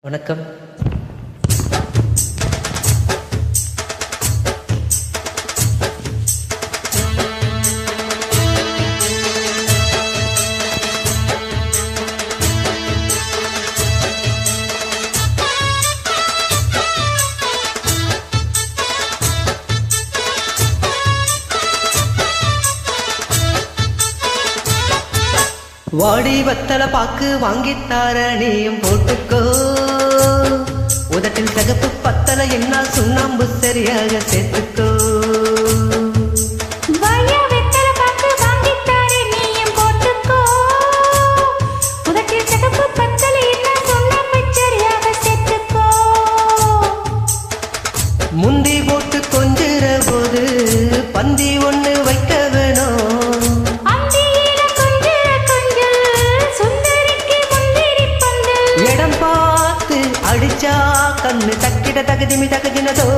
வணக்கம். வாடி வத்தல பாக்கு வாங்கித்தார நீயும் போட்டுக்கோ. உதட்டில் சகப்பு பத்தல என்னால் சுண்ணாம்பு சரியாக சேர்த்துக்கோ. முந்தி போட்டு கொஞ்சிற போது பந்தி ஒண்ணு வைக்க வேணும். இடம் பார்த்து அடிச்சா கண்ணு தக்கிட தகுதிமி தகுதினதோ.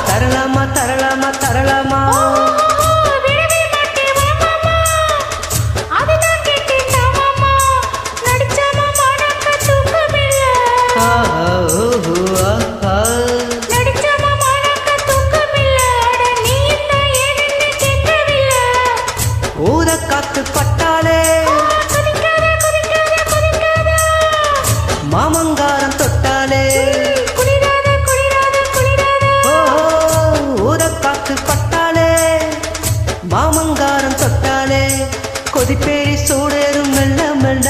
தரலாமா தரலாமா ஊத காத்து பட்டாலே மாமங்காரம் தொட்டாலே பட்டாலே மாமங்காரம் தொட்டாலே கொதிப்பேறி சூடேறும் மெல்ல மெல்ல.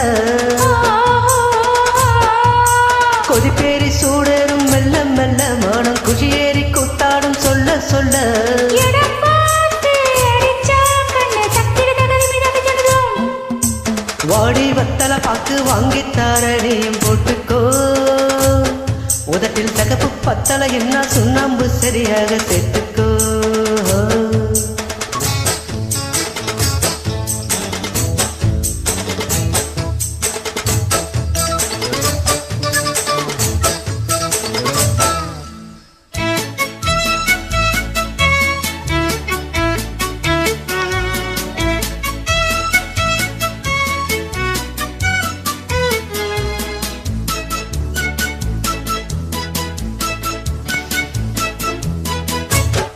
கொதிப்பேறி சூடேறும் மெல்ல மெல்ல மானம் குஷியேறி கூத்தாடும் சொல்ல சொல்ல. வாடி வத்தல பாக்கு வாங்கித்தார நீயும் போட்டுக்கோ. உதட்டில் தகப்பு பத்தல என்ன சுண்ணாம்பு சரியாக சேர்த்துக்கோ.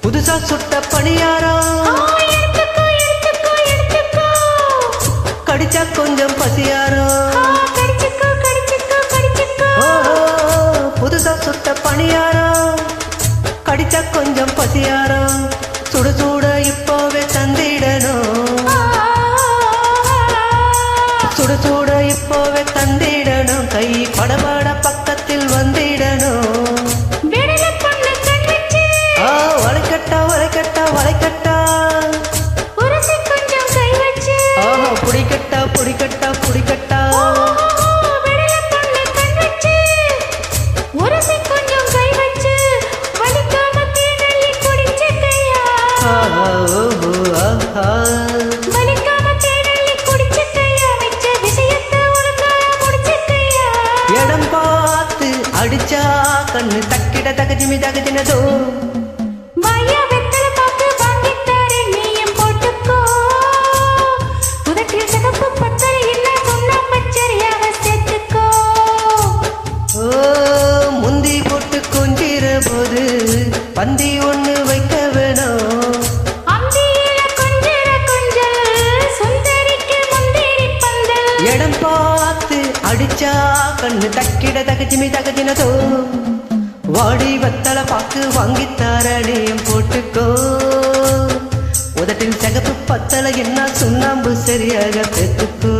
புதுசா சுட்ட பணியாரம் கடிச்சா கொஞ்சம் பசியாரம். புதுசா சுட்ட பணியாரம் கடிச்சா கொஞ்சம் பசியாரம். சுட சுட இப்போவே தந்திடணும். சுட சுட இப்போவே தந்திடணும். கை படபட பக்கத்தில் வந்திடணும். வளைக்கட்டா வளைக்கட்டா வளைக்கட்டா புடிக்கட்டா புடிக்கட்டா புடிக்கட்டா. இடம் பார்த்து அடிச்சா கண்ணு தக்கிட தகுதிமி தகுதினதோ. முந்தி போட்டு கொஞ்சிற போது பந்தி ஒண்ணு வைக்க வேணும். இடம் பார்த்து அடிச்சா கண்ணு தக்கிட தகுதிமி தகுதினதோ. வாடி வத்தல பாக்கு வாங்கித்தார நீயும் போட்டுக்கோ. உதட்டில் சகப்பு பத்தல என்ன சுண்ணாம்பு சரியாக சேர்த்துக்கோ.